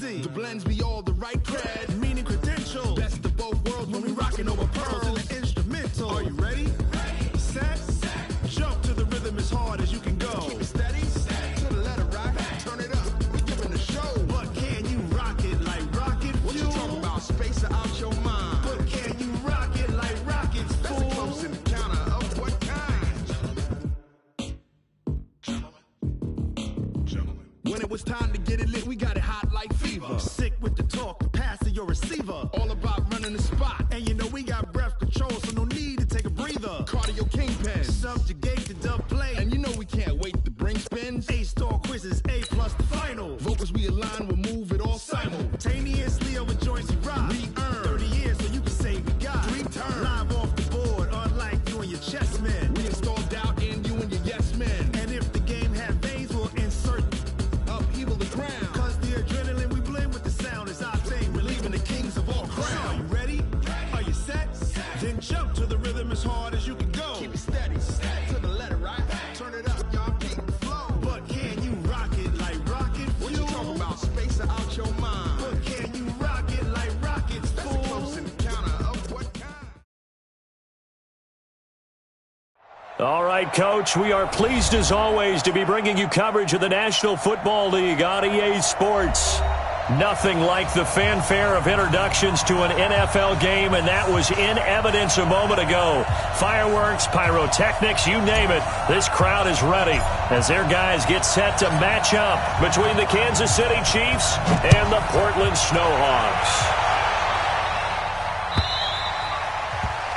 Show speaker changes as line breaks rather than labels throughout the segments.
see. The blends be all the right cred, meaning credentials. Best of both worlds when we rockin' over pearls in the instrumental. Are you ready? Ready. Set. Jump to the rhythm as hard as you can go. Keep it steady. To the letter right. Turn it up. Giving the show. But can you rock it like rocket fuel? What you talking about? Space out your mind. But can you rock it like rockets, fool? That's a close encounter of what kind? Gentlemen. When it was time to get it lit, we got it hot like fever. Sick with the talk, the pass to your receiver. All about running the spot. And you know we got breath control, so no need to take a breather. Cardio kingpin. Subjugate the dub play. And you know we can't wait to bring spins. A-star quizzes, A+ the final. Vocals we align, we'll move it all simultaneously over joints we rock. We earn 30 years so you can say we got 3 turns. Live off the board, unlike you and your chess men. We install doubt in you and your yes men. And if the game had veins, we'll insert upheaval the ground. Cause the adrenaline we blend with the sound is our thing. Relieving the kings of all crowns. So are you ready? Are you set? Then jump to the rhythm as hard as you can go. Keep it steady. To the letter right. Turn it up, y'all keep the flow. But can you rock it like rocket fuel? What you talking about? Space out your mind. But can you rock it like rockets, fool? That's a close encounter of what kind?
All right, Coach, we are pleased as always to be bringing you coverage of the National Football League on EA Sports. Nothing like the fanfare of introductions to an NFL game, and that was in evidence a moment ago. Fireworks, pyrotechnics, you name it. This crowd is ready as their guys get set to match up between the Kansas City Chiefs and the Portland Snowhawks.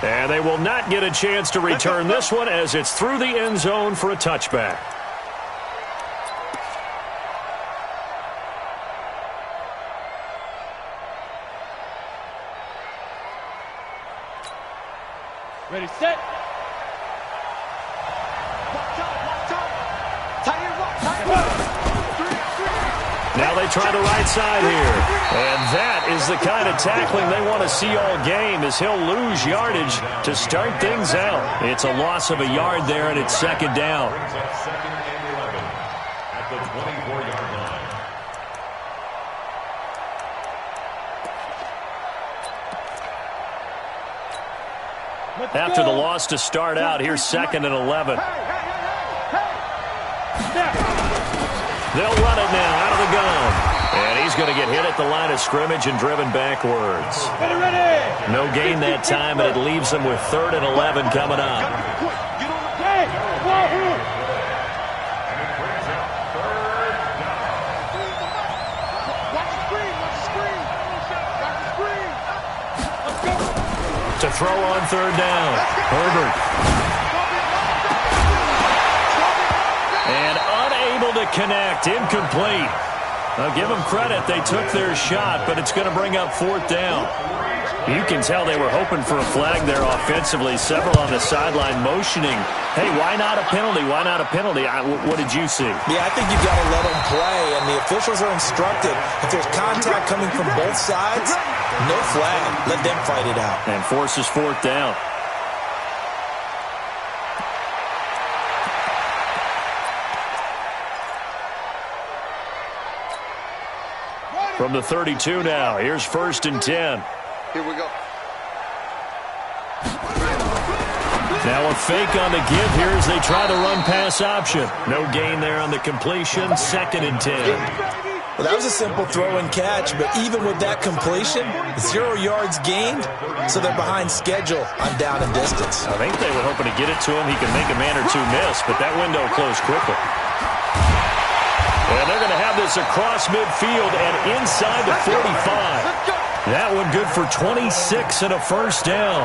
And they will not get a chance to return this one as it's through the end zone for a touchback.
Ready, set.
Now they try the right side here. And that is the kind of tackling they want to see all game as he'll lose yardage to start things out. It's a loss of a yard there, and it's second down.
Second and 11 at the 24-yard line.
After the loss to start out, here's second and 11. They'll run it now out of the gun. And he's going to get hit at the line of scrimmage and driven backwards. No gain that time, and it leaves them with 3rd and 11 coming up. To throw on 3rd down. Herbert. And unable to connect. Incomplete. I'll give them credit. They took their shot, but it's going to bring up 4th down. You can tell they were hoping for a flag there offensively. Several on the sideline motioning. Hey, why not a penalty? Why not a penalty? What did you see?
Yeah, I think you've got to let them play, and the officials are instructed. If there's contact coming from both sides, no flag. Let them fight it out.
And forces 4th down. From the 32 now, here's 1st and 10.
Here we go.
Now a fake on the give here as they try to run pass option. No gain there on the completion, 2nd and 10.
Well, that was a simple throw and catch, but even with that completion, 0 yards gained, so they're behind schedule on down and distance.
I think they were hoping to get it to him. He could make a man or two miss, but that window closed quickly. And they're going to have this across midfield and inside the 45. That one good for 26 and a 1st down.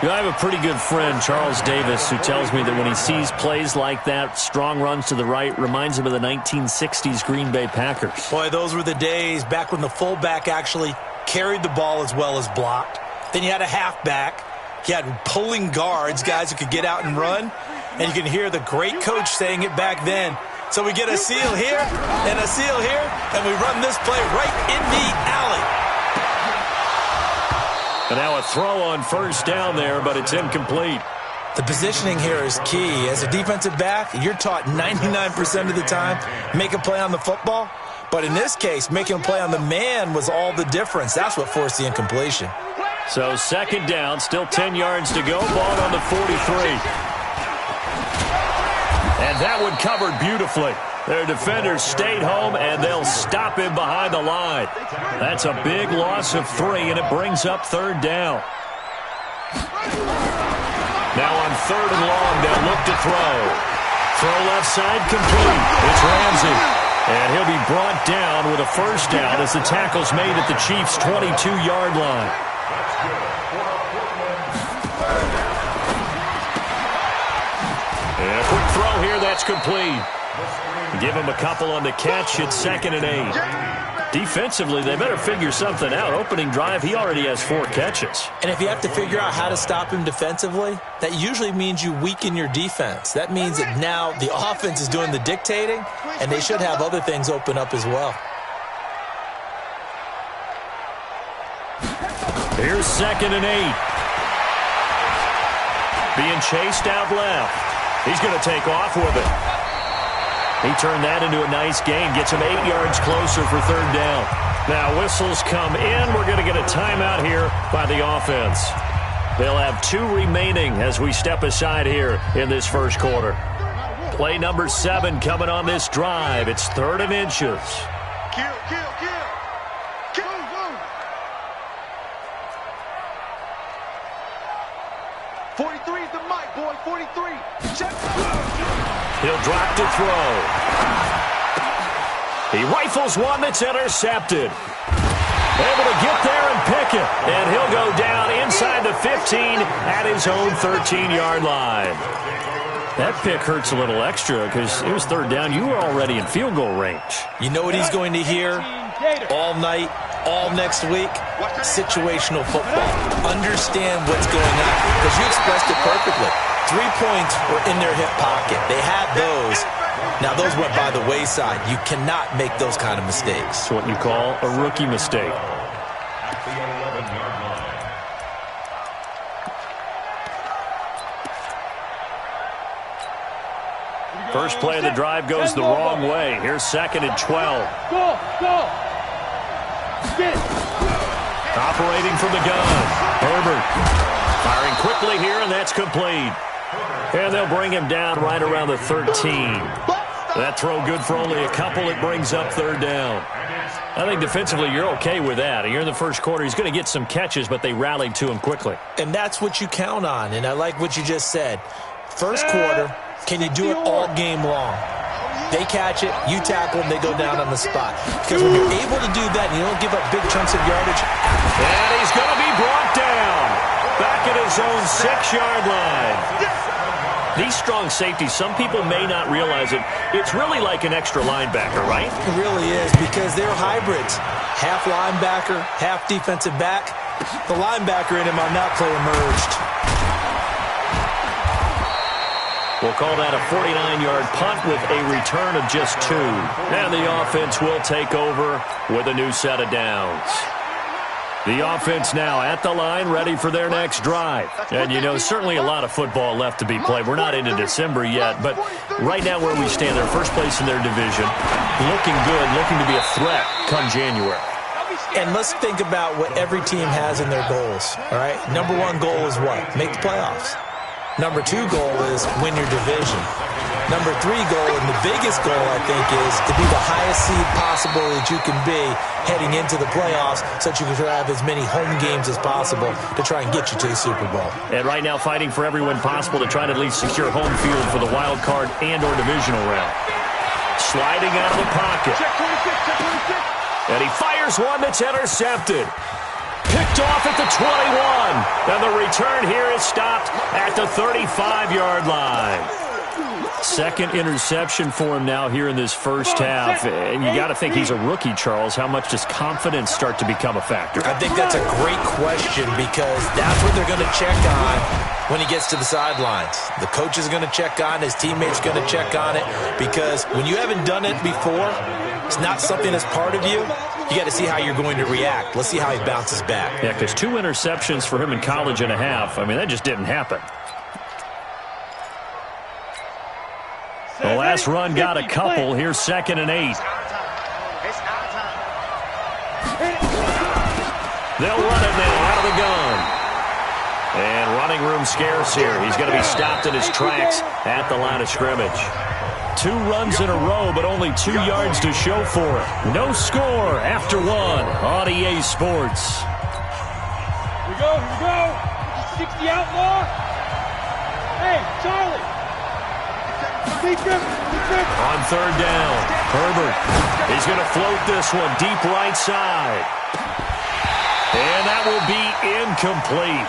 You know, I have a pretty good friend, Charles Davis, who tells me that when he sees plays like that, strong runs to the right, reminds him of the 1960s Green Bay Packers.
Boy, those were the days back when the fullback actually carried the ball as well as blocked. Then you had a halfback. You had pulling guards, guys who could get out and run. And you can hear the great coach saying it back then. So we get a seal here and a seal here, and we run this play right in the alley.
And now a throw on 1st down there, but it's incomplete.
The positioning here is key. As a defensive back, you're taught 99% of the time, make a play on the football. But in this case, making a play on the man was all the difference. That's what forced the incompletion.
So second down, still 10 yards to go. Ball on the 43. And that one covered beautifully. Their defenders stayed home, and they'll stop him behind the line. That's a big loss of 3, and it brings up third down. Now on third and long, they'll look to throw. Throw left side complete. It's Ramsey. And he'll be brought down with a first down as the tackle's made at the Chiefs' 22-yard line. And a quick throw here, that's complete. Give him a couple on the catch. It's 2nd and 8. Defensively, they better figure something out. Opening drive, he already has 4 catches.
And if you have to figure out how to stop him defensively, that usually means you weaken your defense. That means that now the offense is doing the dictating, and they should have other things open up as well.
Here's 2nd and 8. Being chased out left. He's going to take off with it. He turned that into a nice gain. Gets him 8 yards closer for third down. Now whistles come in. We're going to get a timeout here by the offense. They'll have 2 remaining as we step aside here in this first quarter. Play number 7 coming on this drive. It's 3rd and inches.
Kill. 43 is the mic, boy. 43. Check.
He'll drop to throw. He rifles one that's intercepted. Able to get there and pick it. And he'll go down inside the 15 at his own 13-yard line. That pick hurts a little extra because it was third down. You were already in field goal range.
You know what he's going to hear all night, all next week? Situational football. Understand what's going on because you expressed it perfectly. 3 points were in their hip pocket. They had those. Now, those went by the wayside. You cannot make those kind of mistakes.
It's what you call a rookie mistake. First play of the drive goes the wrong way. Here's 2nd and 12.
Go.
Operating from the gun. Herbert firing quickly here, and that's complete. And they'll bring him down right around the 13. That throw good for only a couple. It brings up third down. I think defensively you're okay with that. Here in the first quarter, he's going to get some catches, but they rallied to him quickly.
And that's what you count on, and I like what you just said. First quarter, can you do it all game long? They catch it, you tackle them, they go down on the spot. Because when you're able to do that, and you don't give up big chunks of yardage.
And he's going to be brought down back at his own 6-yard line. These strong safeties, some people may not realize it. It's really like an extra linebacker, right?
It really is because they're hybrids. Half linebacker, half defensive back. The linebacker in him on that play emerged.
We'll call that a 49-yard punt with a return of just 2. And the offense will take over with a new set of downs. The offense now at the line, ready for their next drive. And, you know, certainly a lot of football left to be played. We're not into December yet, but right now where we stand, they're first place in their division. Looking good, looking to be a threat come January.
And let's think about what every team has in their goals, all right? Number 1 goal is what? Make the playoffs. Number 2 goal is win your division. Number 3 goal, and the biggest goal, I think, is to be the highest seed possible that you can be heading into the playoffs so that you can have as many home games as possible to try and get you to the Super Bowl.
And right now fighting for every win possible to try to at least secure home field for the wild card and or divisional round. Sliding out of the pocket. And he fires one that's intercepted. Picked off at the 21. And the return here is stopped at the 35-yard line. Second interception for him now here in this first half. And you got to think he's a rookie, Charles. How much does confidence start to become a factor?
I think that's a great question because that's what they're going to check on when he gets to the sidelines. The coach is going to check on, his teammates are going to check on it because when you haven't done it before, it's not something that's part of you. You got to see how you're going to react. Let's see how he bounces back.
Yeah, because 2 interceptions for him in college and a half. I mean, that just didn't happen. The last run got a couple. Here's 2nd and 8. They'll run it now out of the gun. And running room scarce here. He's going to be stopped in his tracks at the line of scrimmage. 2 runs in a row, but only 2 yards to show for it. No score after 1 on EA Sports.
Here we go. 60 outlaw. Hey, Charlie.
On 3rd down, Herbert. He's going to float this one deep right side. And that will be incomplete.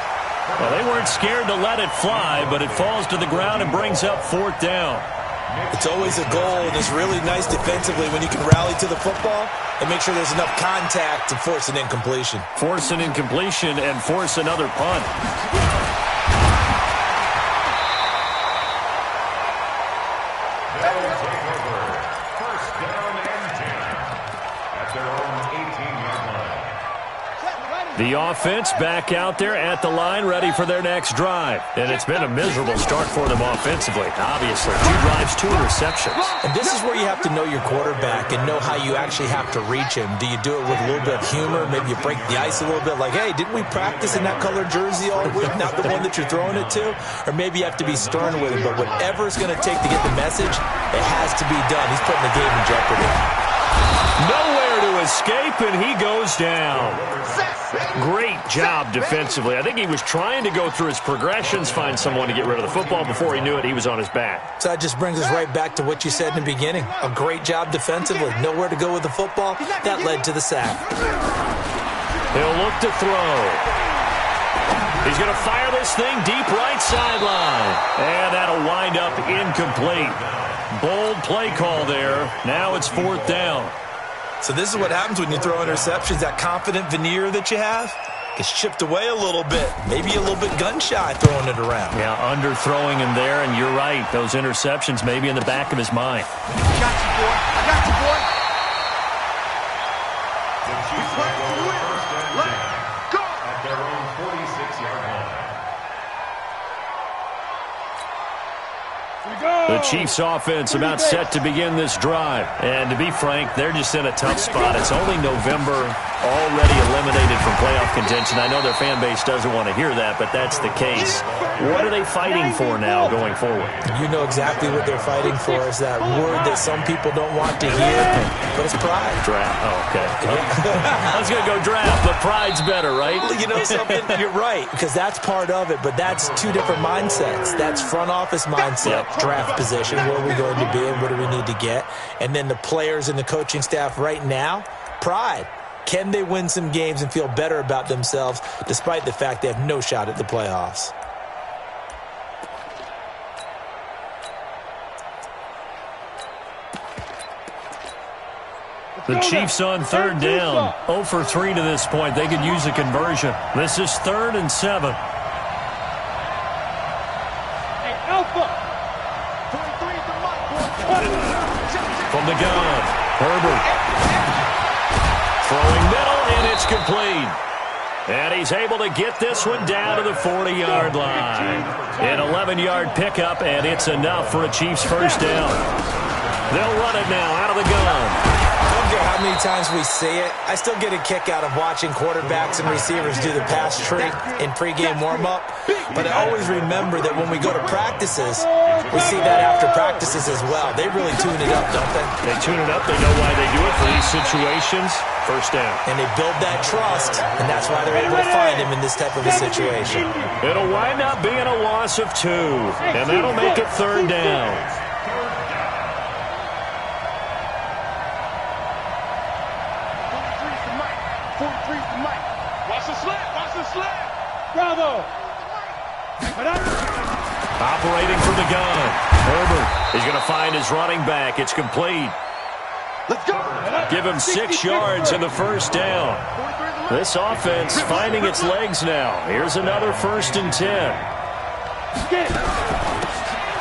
Well, they weren't scared to let it fly, but it falls to the ground and brings up 4th down.
It's always a goal, and it's really nice defensively when you can rally to the football and make sure there's enough contact to force an incompletion.
Force an incompletion and force another punt.
They'll take over. 1st down and 10 at their own 18-yard line.
The offense back out there at the line, ready for their next drive. And it's been a miserable start for them offensively, obviously. 2 drives, 2 receptions.
And this is where you have to know your quarterback and know how you actually have to reach him. Do you do it with a little bit of humor? Maybe you break the ice a little bit, like, hey, didn't we practice in that colored jersey all week, not the one that you're throwing it to? Or maybe you have to be stern with him. But whatever it's going to take to get the message, it has to be done. He's putting the game in jeopardy.
Nowhere to escape, and he goes down. Great job defensively. I think he was trying to go through his progressions, find someone to get rid of the football. Before he knew it, he was on his back.
So that just brings us right back to what you said in the beginning. A great job defensively. Nowhere to go with the football. That led to the sack.
He'll look to throw. He's going to fire this thing deep right sideline. And that'll wind up incomplete. Bold play call there. Now it's 4th down.
So this is what happens when you throw interceptions. That confident veneer that you have gets chipped away a little bit. Maybe a little bit gun-shy throwing it around.
Yeah, underthrowing him there, and you're right. Those interceptions may be in the back of his mind.
I got you, boy.
The Chiefs will go 1st and 10 at their own 46-yard line.
The Chiefs offense about set to begin this drive. And to be frank, they're just in a tough spot. It's only November, already eliminated from playoff contention. I know their fan base doesn't want to hear that, but that's the case. What are they fighting for now going forward?
You know exactly what they're fighting for. Is that word that some people don't want to hear, but it's pride.
Draft. Oh, okay. I was going to go draft, but pride's better, right?
You know something? You're right, because that's part of it, but that's 2 different mindsets. That's front office mindset, draft position, where are we going to be and what do we need to get? And then the players and the coaching staff right now, pride. Can they win some games and feel better about themselves despite the fact they have no shot at the playoffs?
The Chiefs on 3rd down. 0 for 3 to this point. They could use a conversion. This is 3rd and 7.
Hey, Alpha.
From the gun, Herbert. Throwing middle, and it's complete. And he's able to get this one down to the 40-yard line. An 11-yard pickup, and it's enough for a Chiefs 1st down. They'll run it now out of the gun.
I don't care how many times we see it. I still get a kick out of watching quarterbacks and receivers do the pass trick in pregame warm-up. But I always remember that when we go to practices, we see that after practices as well. They really tune it up, don't they?
They tune it up. They know why they do it for these situations. 1st down.
And they build that trust, and that's why they're able to find him in this type of a situation.
It'll wind up being a loss of 2, and that'll make it 3rd down.
Bravo.
Operating from the gun. Herbert is going to find his running back. It's complete.
Let's go.
Give him 6 yards in the 1st down. This offense finding its legs now. Here's another 1st and 10.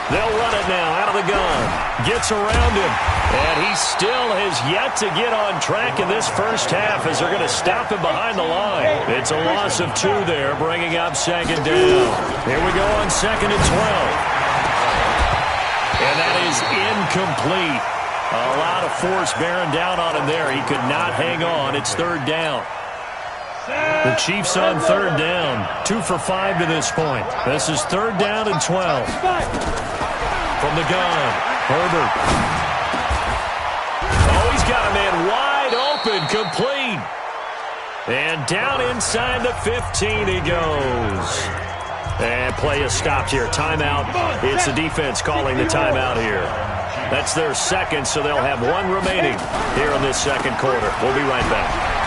They'll run it now out of the gun. Gets around him. And he still has yet to get on track in this first half as they're going to stop him behind the line. It's a loss of 2 there, bringing up 2nd down. Here we go on 2nd and 12. And that is incomplete. A lot of force bearing down on him there. He could not hang on. It's 3rd down. The Chiefs on third down. 2 for 5 to this point. This is third down and 12. From the gun, Herbert. Oh, he's got a man wide open, complete. And down inside the 15 he goes. And play is stopped here. Timeout. It's the defense calling the timeout here. That's their second, so they'll have one remaining here in this second quarter. We'll be right back.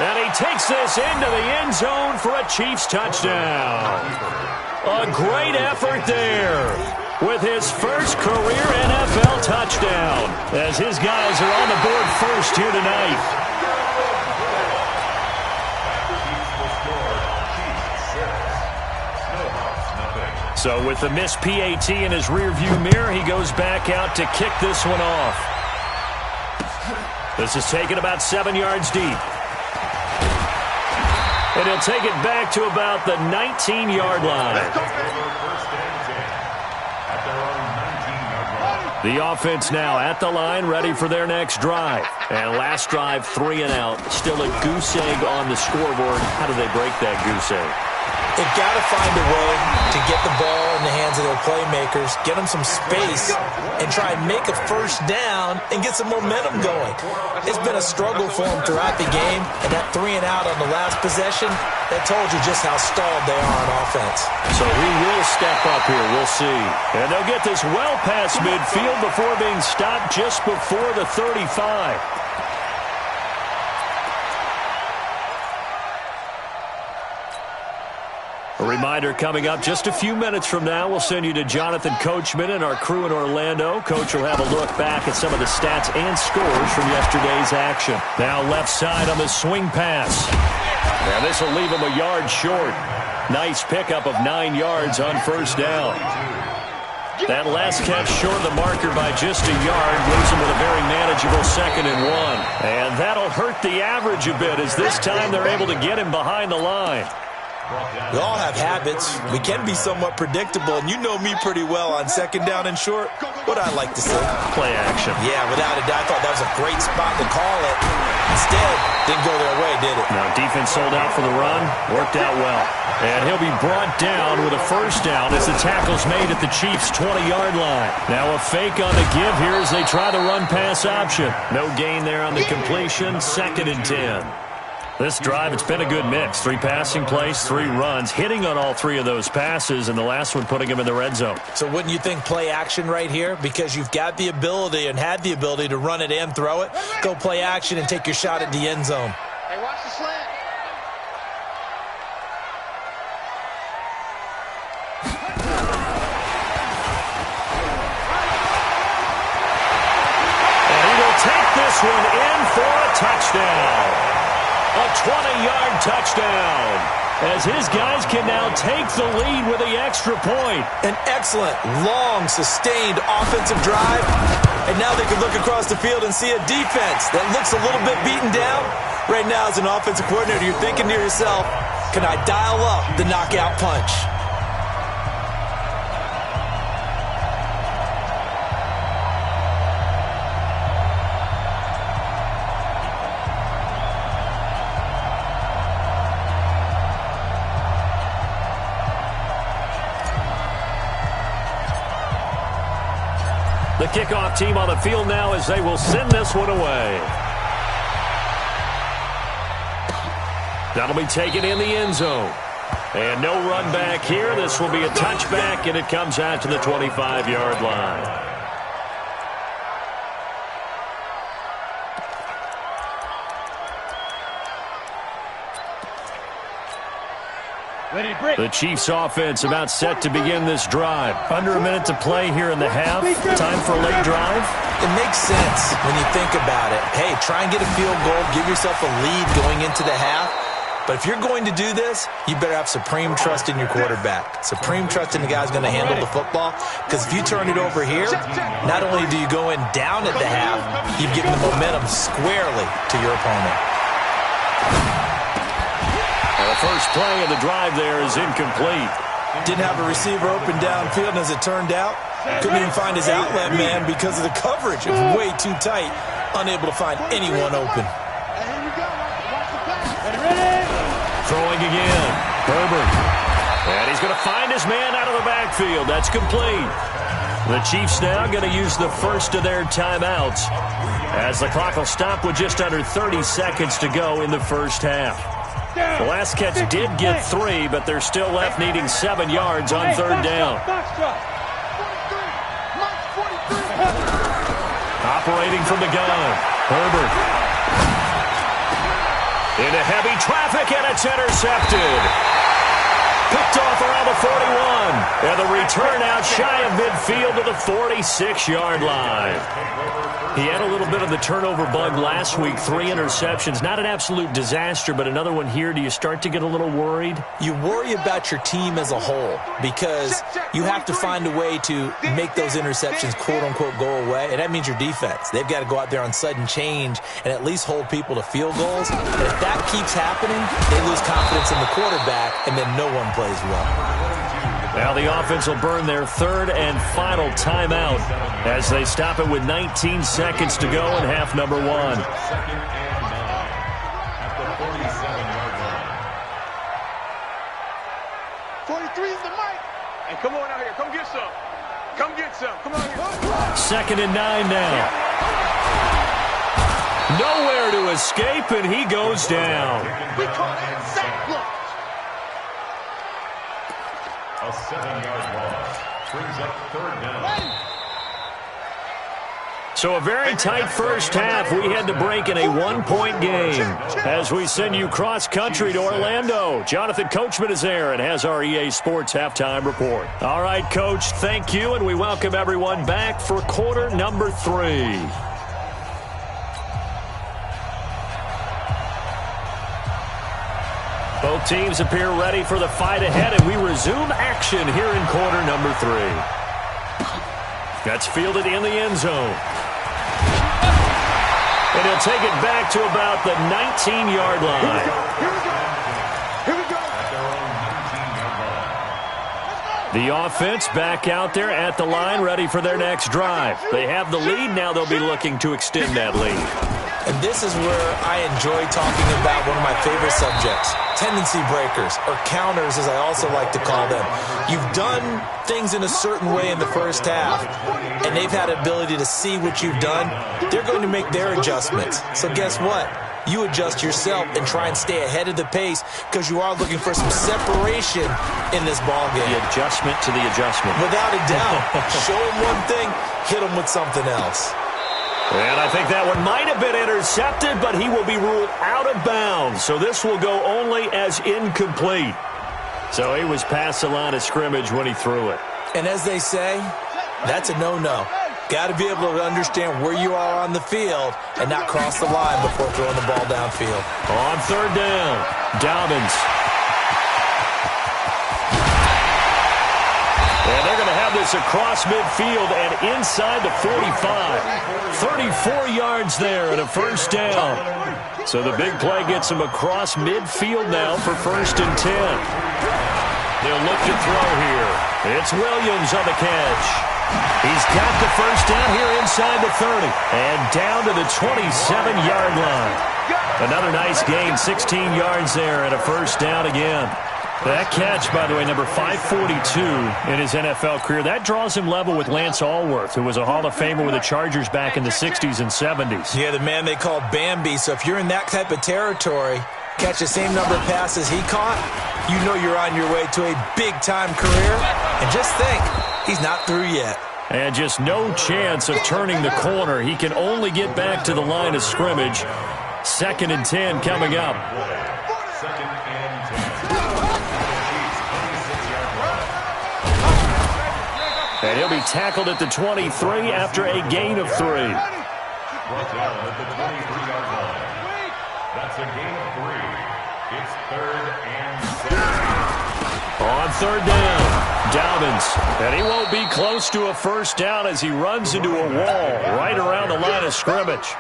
And he takes this into the end zone for a Chiefs touchdown. A great effort there with his first career NFL touchdown as his guys are on the board first here tonight. So with the missed PAT in his rearview mirror, he goes back out to kick this one off. This is taken about 7 yards deep. And he'll take it back to about the 19-yard line. The offense now at the line, ready for their next drive. And last drive, 3 and out. Still a goose egg on the scoreboard. How do they break that goose egg?
They've got to find a way to get the ball in the hands of their playmakers, get them some space, and try and make a first down and get some momentum going. It's been a struggle for them throughout the game, and that 3 and out on the last possession, that told you just how stalled they are on offense.
So he will step up here. We'll see. And they'll get this well past midfield before being stopped just before the 35. A reminder coming up just a few minutes from now, we'll send you to Jonathan Coachman and our crew in Orlando. Coach will have a look back at some of the stats and scores from yesterday's action. Now left side on the swing pass. And this will leave him a yard short. Nice pickup of 9 yards on first down. That last catch short of the marker by just a yard leaves him with a very manageable 2nd and 1. And that'll hurt the average a bit as this time they're able to get him behind the line.
We all have habits. We can be somewhat predictable, and you know me pretty well on 2nd down and short. What I like to say?
Play action.
Yeah, without a doubt. I thought that was a great spot to call it. Instead, didn't go their way, did it?
Now defense sold out for the run. Worked out well. And he'll be brought down with a first down as the tackle's made at the Chiefs' 20-yard line. Now a fake on the give here as they try the run-pass option. No gain there on the completion. 2nd and 10. This drive, it's been a good mix. 3 passing plays, 3 runs, hitting on all 3 of those passes, and the last one putting him in the red zone.
So wouldn't you think play action right here? Because you've got the ability and had the ability to run it and throw it. Go play action and take your shot at the end zone.
Hey, watch the slant.
And he will take this one in for a touchdown. A 20-yard touchdown as his guys can now take the lead with the extra point.
An excellent, long, sustained offensive drive. And now they can look across the field and see a defense that looks a little bit beaten down. Right now, as an offensive coordinator, you're thinking to yourself, can I dial up the knockout punch?
The kickoff team on the field now as they will send this one away. That'll be taken in the end zone. And no run back here. This will be a touchback, and it comes out to the 25-yard line. The Chiefs offense about set to begin this drive. Under a minute to play here in the half. Time for a late drive.
It makes sense when you think about it. Hey, try and get a field goal. Give yourself a lead going into the half. But if you're going to do this, you better have supreme trust in your quarterback. Supreme trust in the guy's going to handle the football. Because if you turn it over here, not only do you go in down at the half, you've given the momentum squarely to your opponent.
The first play of the drive there is incomplete.
Didn't have a receiver open downfield, and as it turned out, couldn't even find his outlet man because of the coverage. It was way too tight, unable to find anyone open.
Here we go.
Throwing again. Herbert. And he's going to find his man out of the backfield. That's complete. The Chiefs now going to use the first of their timeouts as the clock will stop with just under 30 seconds to go in the first half. The last catch did get 3, but they're still left needing 7 yards on third down. Operating from the gun, Herbert. Into heavy traffic, and it's intercepted. Picked off around the 41. And the return out shy of midfield to the 46-yard line. He had a little bit of the turnover bug last week, 3 interceptions. Not an absolute disaster, but another one here. Do you start to get a little worried?
You worry about your team as a whole because you have to find a way to make those interceptions, quote-unquote, go away, and that means your defense. They've got to go out there on sudden change and at least hold people to field goals. And if that keeps happening, they lose confidence in the quarterback, and then no one plays well.
Now the offense will burn their third and final timeout as they stop it with 19 seconds to go in half number 1.
Second and 9 at the 47-yard line.
43 is the mic. Hey, come on out here. Come get some. Come get some. Come on here.
Second and 9 now. Nowhere to escape, and he goes down.
We call that sack block.
A 7-yard loss brings up third down.
So a very tight first half. We had to break in a 1-point game as we send you cross-country to Orlando. Jonathan Coachman is there and has our EA Sports halftime report. All right, Coach, thank you, and we welcome everyone back for quarter number 3. Both teams appear ready for the fight ahead, and we resume action here in quarter number 3. That's fielded in the end zone. And he'll take it back to about the 19-yard line.
Here we go.
The offense back out there at the line, ready for their next drive. They have the lead. Now they'll be looking to extend that lead.
And this is where I enjoy talking about one of my favorite subjects, tendency breakers, or counters as I also like to call them. You've done things in a certain way in the first half, and they've had the ability to see what you've done. They're going to make their adjustments. So guess what? You adjust yourself and try and stay ahead of the pace because you are looking for some separation in this ball game.
The adjustment to the adjustment.
Without a doubt. Show them one thing, hit them with something else.
And I think that one might have been intercepted, but he will be ruled out of bounds. So this will go only as incomplete. So he was past the line of scrimmage when he threw it.
And as they say, that's a no-no. Got to be able to understand where you are on the field and not cross the line before throwing the ball downfield.
On third down, Dobbins. And they're going to have this across midfield and inside the 45. 34 yards there and a first down. So the big play gets them across midfield now for 1st and 10. They'll look to throw here. It's Williams on the catch. He's got the first down here inside the 30 and down to the 27-yard line. Another nice gain, 16 yards there and a first down again. That catch, by the way, number 542 in his NFL career, that draws him level with Lance Allworth, who was a Hall of Famer with the Chargers back in the 60s and 70s.
Yeah, the man they called Bambi. So if you're in that type of territory, catch the same number of passes he caught, you know you're on your way to a big-time career. And just think, he's not through yet.
And just no chance of turning the corner. He can only get back to the line of scrimmage. 2nd and 10 coming up. And he'll be tackled at the 23 after a gain of 3.
Brought down at the 23-yard line. That's a gain of 3. It's 3rd and 7.
On third down, Dobbins. And he won't be close to a first down as he runs into a wall right around the line of scrimmage.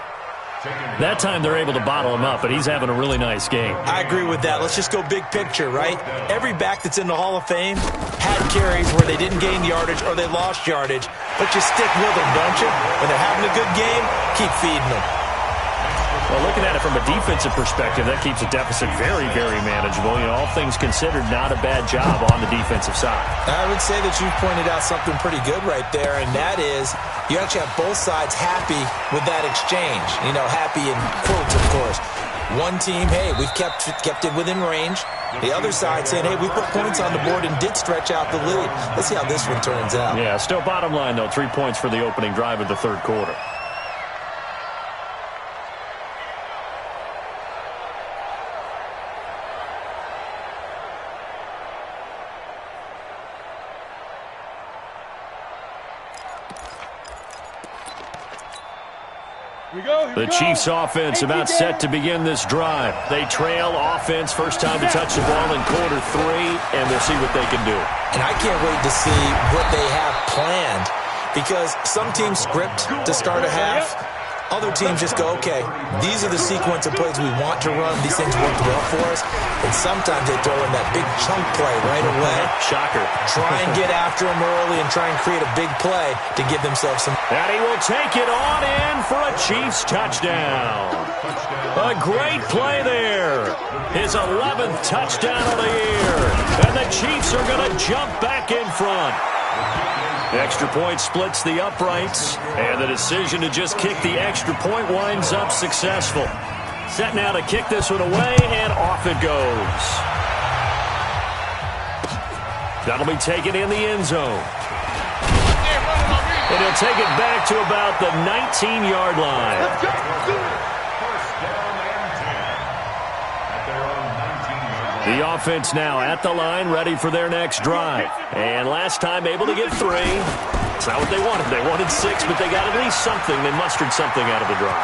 That time they're able to bottle him up, but he's having a really nice game.
I agree with that. Let's just go big picture, right? Every back that's in the Hall of Fame had carries where they didn't gain yardage or they lost yardage, but you stick with them, don't you? When they're having a good game, keep feeding them.
Well, looking at it from a defensive perspective, that keeps a deficit very, very manageable. You know, all things considered, not a bad job on the defensive side.
I would say that you've pointed out something pretty good right there, and that is you actually have both sides happy with that exchange. You know, happy in quotes, of course. One team, hey, we've kept it within range. The other side saying, hey, we put points on the board and did stretch out the lead. Let's see how this one turns out.
Yeah, still bottom line, though, 3 points for the opening drive of the third quarter. The Chiefs offense about set to begin this drive. They trail offense, first time to touch the ball in quarter 3, and we'll see what they can do.
And I can't wait to see what they have planned, because some teams script to start a half. Other teams just go, okay, these are the sequence of plays we want to run. These things worked well for us. And sometimes they throw in that big chunk play right away.
Shocker.
Try and get after them early and try and create a big play to give themselves some.
And he will take it on in for a Chiefs touchdown. A great play there. His 11th touchdown of the year. And the Chiefs are going to jump back in front. The extra point splits the uprights, and the decision to just kick the extra point winds up successful. Set now to kick this one away, and off it goes. That'll be taken in the end zone. And he'll take it back to about the 19-yard line. The offense now at the line, ready for their next drive. And last time able to get 3. It's not what they wanted. They wanted 6, but they got at least something. They mustered something out of the drive.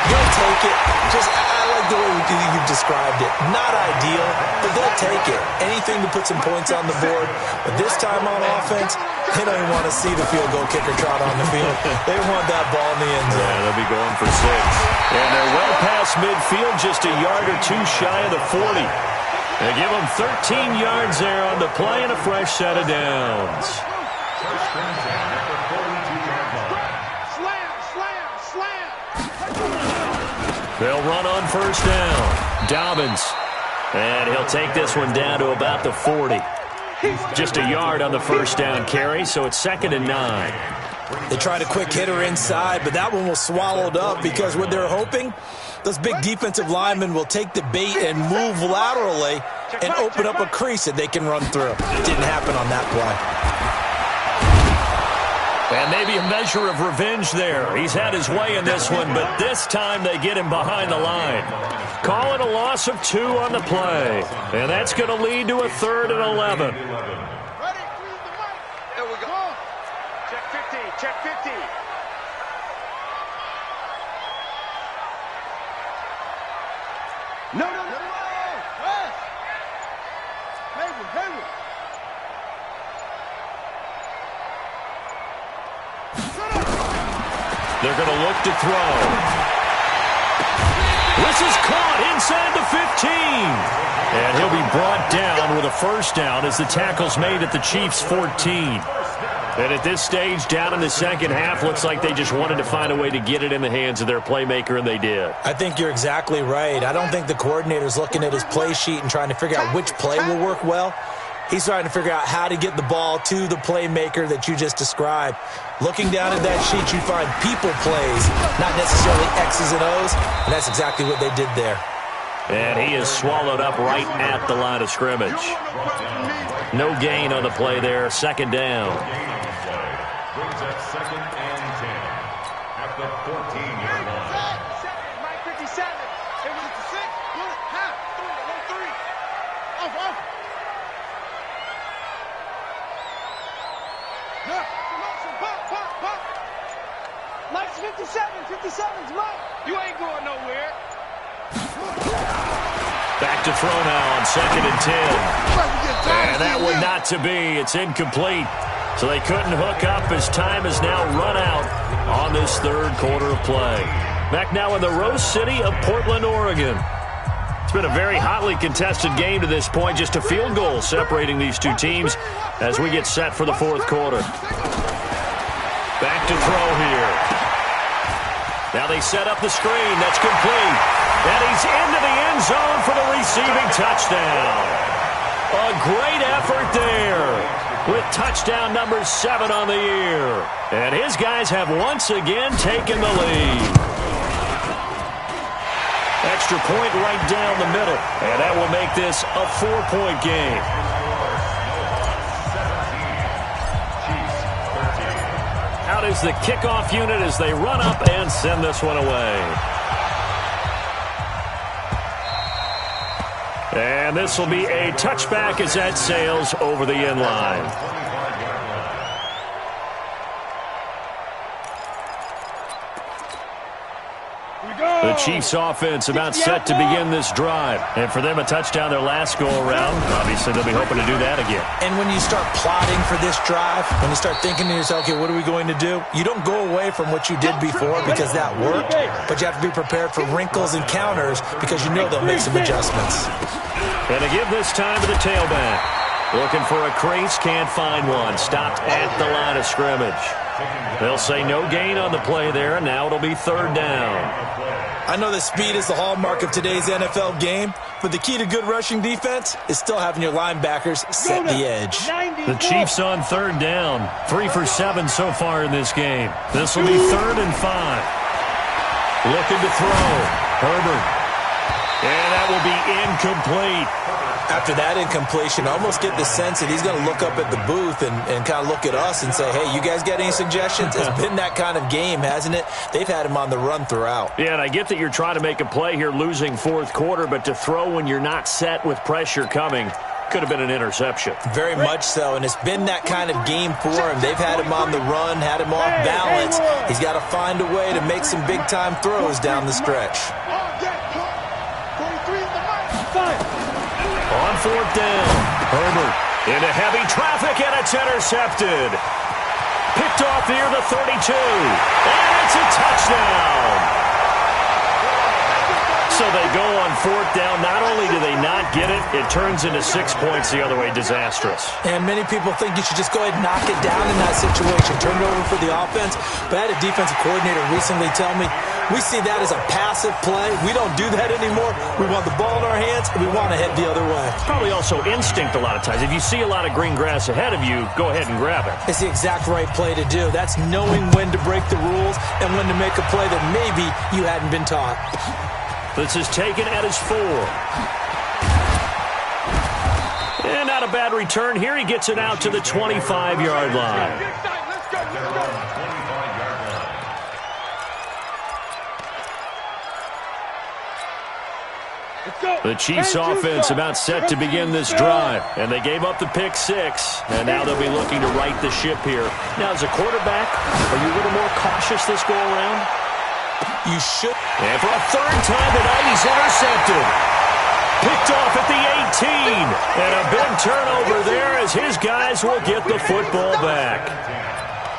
They'll take it. I like the way you've described it. Not ideal, but they'll take it. Anything to put some points on the board. But this time on offense, they don't even want to see the field goal kicker trot on the field. They want that ball in the end zone.
Yeah, they'll be going for 6. And they're well past midfield, just a yard or 2 shy of the 40. They give them 13 yards there on the play and a fresh set of downs. They'll run on first down. Dobbins. And he'll take this one down to about the 40. Just a yard on the first down carry, so it's 2nd and 9.
They tried a quick hitter inside, but that one was swallowed up because what they're hoping, those big defensive linemen will take the bait and move laterally and open up a crease that they can run through. It didn't happen on that play.
And maybe a measure of revenge there. He's had his way in this one, but this time they get him behind the line. Call it a loss of 2 on the play. And that's going to lead to a 3rd and 11.
There we go. Check 50. Check 50. No. West. Hayward.
They're going to look to throw. This is caught inside the 15. And he'll be brought down with a first down as the tackle's made at the Chiefs' 14. And at this stage, down in the second half, looks like they just wanted to find a way to get it in the hands of their playmaker, and they did.
I think you're exactly right. I don't think the coordinator's looking at his play sheet and trying to figure out which play will work well. He's trying to figure out how to get the ball to the playmaker that you just described. Looking down at that sheet, you find people plays, not necessarily X's and O's, and that's exactly what they did there.
And he is swallowed up right at the line of scrimmage. No gain on the play there, 2nd down.
Brings up 2nd and 10 at the 14-yard line.
Mike 57. It was a 6. Half. 3. Off. Pop. Mike's 57. 57's Mike. You ain't going nowhere.
Back to throw now on 2nd and 10. And that one not to be. It's incomplete. So they couldn't hook up as time has now run out on this third quarter of play. Back now in the Rose City of Portland, Oregon. It's been a very hotly contested game to this point. Just a field goal separating these two teams as we get set for the fourth quarter. Back to throw here. Now they set up the screen. That's complete. And he's into the end zone for the receiving touchdown. A great effort there with touchdown number 7 on the year. And his guys have once again taken the lead. Extra point right down the middle. And that will make this a 4-point game. Out is the kickoff unit as they run up and send this one away. And this will be a touchback as that sails over the end line. The Chiefs offense about set to begin this drive. And for them, a touchdown their last go-around. Obviously, they'll be hoping to do that again.
And when you start plotting for this drive, when you start thinking to yourself, okay, what are we going to do? You don't go away from what you did before because that worked, but you have to be prepared for wrinkles and counters because you know they'll make some adjustments.
And to give this time to the tailback. Looking for a crease, can't find one. Stopped at the line of scrimmage. They'll say no gain on the play there, and now it'll be 3rd down.
I know that speed is the hallmark of today's NFL game, but the key to good rushing defense is still having your linebackers set the edge.
The Chiefs on 3rd down. 3 for 7 so far in this game. This will be 3rd and 5. Looking to throw. Herbert. And that will be incomplete.
After that incompletion, I almost get the sense that he's going to look up at the booth and kind of look at us and say, hey, you guys got any suggestions? It's been that kind of game, hasn't it? They've had him on the run throughout.
Yeah, and I get that you're trying to make a play here losing 4th quarter, but to throw when you're not set with pressure coming could have been an interception.
Very much so, and it's been that kind of game for him. They've had him on the run, had him off balance. He's got to find a way to make some big-time throws down the stretch.
On 4th down, Herbert into heavy traffic, and it's intercepted. Picked off near the 32, and it's a touchdown. So they go on 4th down. Not only do they not get it, it turns into 6 points the other way. Disastrous.
And many people think you should just go ahead and knock it down in that situation. Turn it over for the offense. But I had a defensive coordinator recently tell me, we see that as a passive play. We don't do that anymore. We want the ball in our hands, and we want to head the other way.
Probably also instinct a lot of times. If you see a lot of green grass ahead of you, go ahead and grab it.
It's the exact right play to do. That's knowing when to break the rules and when to make a play that maybe you hadn't been taught.
This is taken at his 4. And not a bad return here. He gets it out to the 25-yard line. The Chiefs offense about set to begin this drive. And they gave up the pick 6. And now they'll be looking to right the ship here. Now, as a quarterback, are you a little more cautious this go-around?
You should.
And for a 3rd time tonight, he's intercepted. Picked off at the 18. And a big turnover there as his guys will get the football back.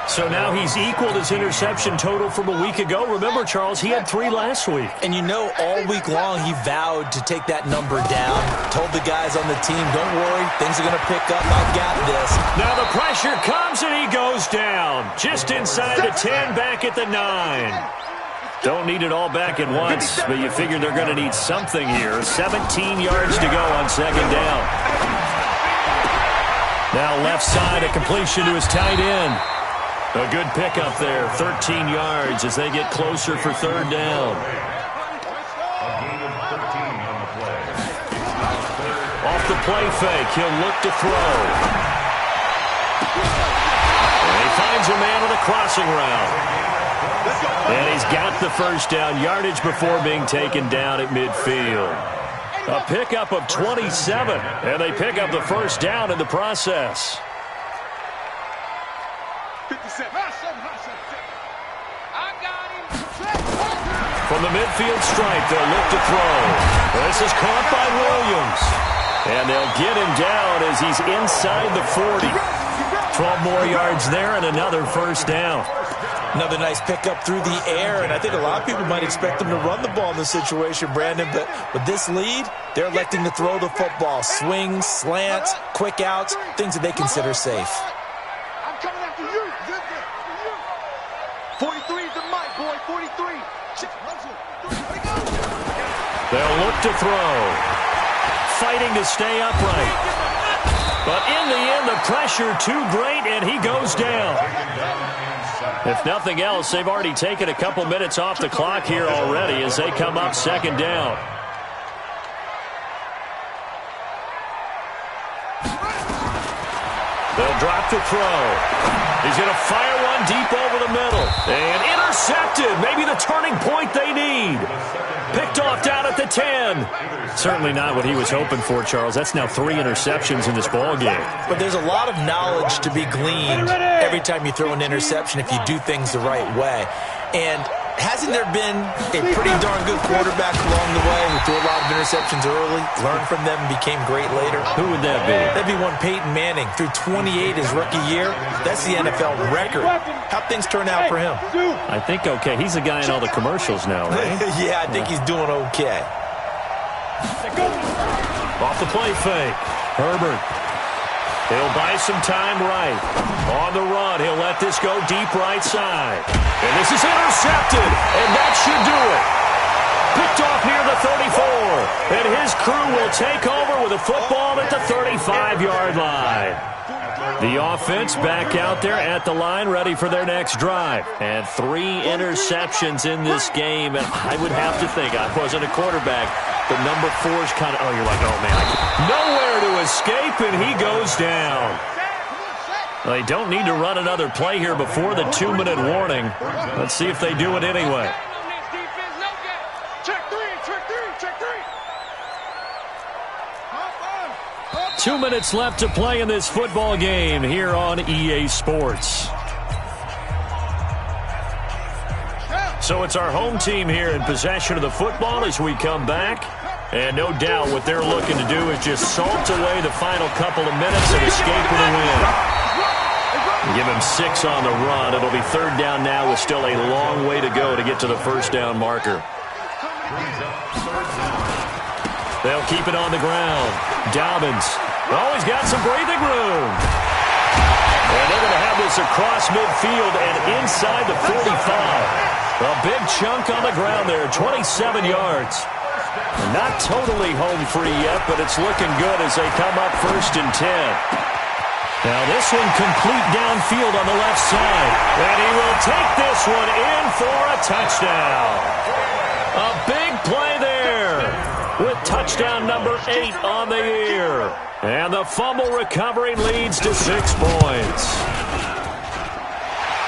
So now he's equaled his interception total from a week ago. Remember, Charles, he had 3 last week.
And you know, all week long he vowed to take that number down. Told the guys on the team, don't worry, things are going to pick up. I got this.
Now the pressure comes and he goes down. Just inside the 10, back at the 9. Don't need it all back at once, but you figure they're going to need something here. 17 yards to go on 2nd down. Now left side, a completion to his tight end. A good pickup there, 13 yards as they get closer for 3rd down. Off the play fake, he'll look to throw. And he finds a man on the crossing route. And he's got the 1st down yardage before being taken down at midfield. A pickup of 27, and they pick up the 1st down in the process. From the midfield stripe, they'll look to throw. This is caught by Williams. And they'll get him down as he's inside the 40. 12 more yards there and another 1st down.
Another nice pickup through the air, and I think a lot of people might expect them to run the ball in this situation, Brandon, but with this lead, they're electing to throw the football. Swings, slants, quick outs, things that they consider safe.
I'm coming after you. 43 is the mic, boy, 43.
They'll look to throw. Fighting to stay upright. But in the end, the pressure too great, and he goes down. If nothing else, they've already taken a couple minutes off the clock here already as they come up second down. They'll drop to throw. He's going to fire one deep over the middle. And intercepted. Maybe the turning point they need. Picked off down at the 10. Certainly not what he was hoping for, Charles. That's now 3 interceptions in this ballgame.
But there's a lot of knowledge to be gleaned every time you throw an interception if you do things the right way. And hasn't there been a pretty darn good quarterback along the way who threw a lot of interceptions early, learned from them, and became great later?
Who would that be?
That'd be one Peyton Manning. Threw 28 his rookie year. That's the NFL record. How'd things turn out for him?
I think okay. He's a guy in all the commercials now, right?
Yeah, I think he's doing okay.
Off the play fake. Herbert. He'll buy some time right. On the run, he'll let this go deep right side. And this is intercepted, and that should do it. Picked off near the 34. And his crew will take over with a football at the 35-yard line. The offense back out there at the line, ready for their next drive. And 3 interceptions in this game. And I would have to think, I wasn't a quarterback, but number 4 is kind of, you're like, oh, man. Nowhere to escape, and he goes down. Well, they don't need to run another play here before the 2-minute warning. Let's see if they do it anyway.
Check 3, check 3, check 3.
2 minutes left to play in this football game here on EA Sports. So it's our home team here in possession of the football as we come back. And no doubt what they're looking to do is just salt away the final couple of minutes and escape with a win. Give him 6 on the run. It'll be 3rd down now with still a long way to go to get to the 1st down marker. They'll keep it on the ground. Dobbins. Oh, he's got some breathing room. And they're going to have this across midfield and inside the 45. A big chunk on the ground there, 27 yards. Not totally home free yet, but it's looking good as they come up 1st and 10. Now this one complete downfield on the left side. And he will take this one in for a touchdown. A big play there with touchdown number 8 on the year. And the fumble recovery leads to 6 points.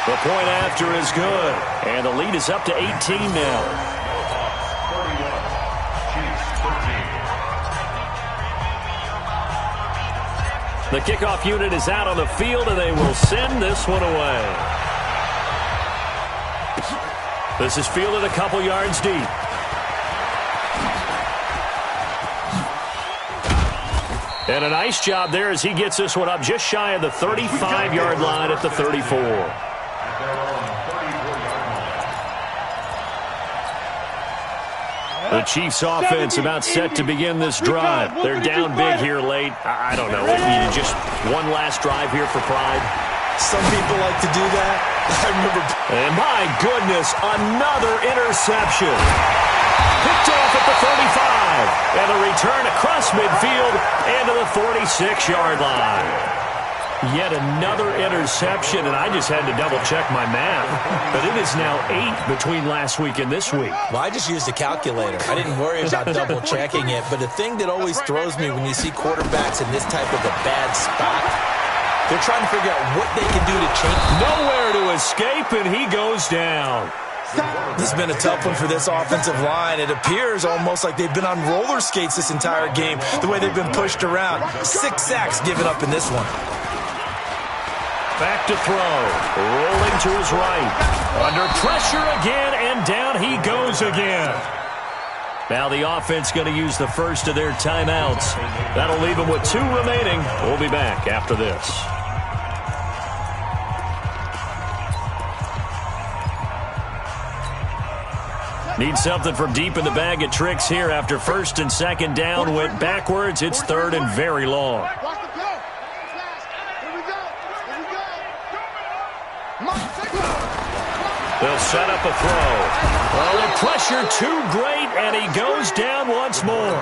The point after is good. And the lead is up to 18 now. The kickoff unit is out on the field, and they will send this one away. This is fielded a couple yards deep. And a nice job there as he gets this one up just shy of the 35-yard line at the 34. The Chiefs offense about set to begin this drive. They're down big here late. I don't know. You just one last drive here for pride.
Some people like to do that. I remember.
And my goodness, another interception. Picked off at the 35. And a return across midfield and to the 46-yard line. Yet another interception, and I just had to double-check my math. But it is now 8 between last week and this week.
Well, I just used a calculator. I didn't worry about double-checking it. But the thing that always throws me when you see quarterbacks in this type of a bad spot, they're trying to figure out what they can do to change.
Nowhere to escape, and he goes down.
This has been a tough one for this offensive line. It appears almost like they've been on roller skates this entire game, the way they've been pushed around. 6 sacks given up in this one.
Back to throw. Rolling to his right. Under pressure again, and down he goes again. Now the offense going to use the first of their timeouts. That'll leave them with 2 remaining. We'll be back after this. Need something from deep in the bag of tricks here after 1st and 2nd down. Went backwards. It's 3rd and very long. They'll set up a throw. Well, the pressure too great, and he goes down once more.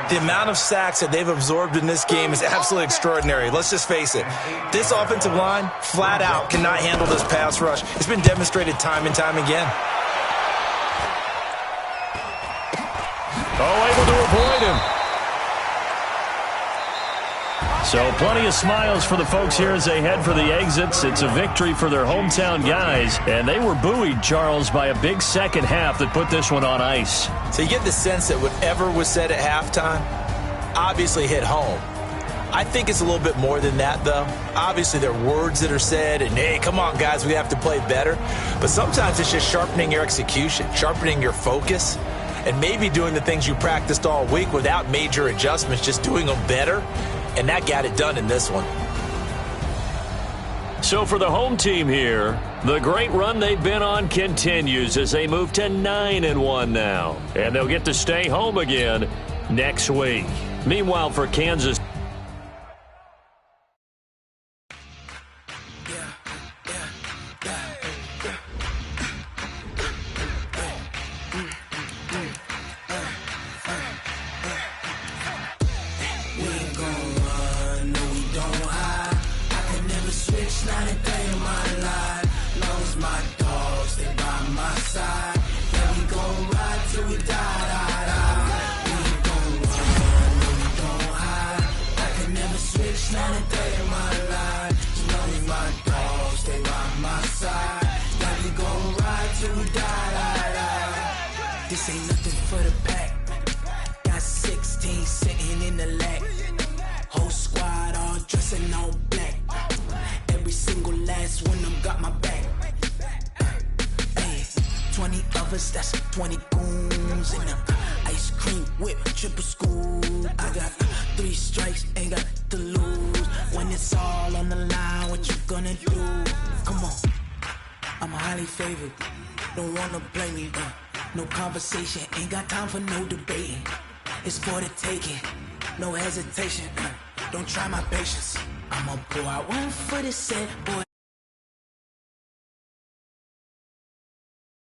The amount of sacks that they've absorbed in this game is absolutely extraordinary. Let's just face it. This offensive line, flat out, cannot handle this pass rush. It's been demonstrated time and time again.
Oh, able to avoid him. So plenty of smiles for the folks here as they head for the exits. It's a victory for their hometown guys. And they were buoyed, Charles, by a big second half that put this one on ice.
So you get the sense that whatever was said at halftime obviously hit home. I think it's a little bit more than that, though. Obviously, there are words that are said, and, hey, come on, guys, we have to play better. But sometimes it's just sharpening your execution, sharpening your focus, and maybe doing the things you practiced all week without major adjustments, just doing them better. And that got it done in this one.
So for the home team here, the great run they've been on continues as they move to 9-1 now. And they'll get to stay home again next week. Meanwhile, for Kansas,
this ain't nothing for the pack. Got 16 sitting in the lag. Whole squad all dressing all black. Every single last one of them got my back. Hey, 20 of us, that's 20 goons in them. Ice cream whip, triple scoop. I got 3 strikes, ain't got to lose. When it's all on the line, what you gonna do? Come on, I'm highly favored. Don't wanna blame me, no conversation, ain't got time for no debating. It's for the taking, no hesitation. Don't try my patience. I'ma pour out one for the set, boy.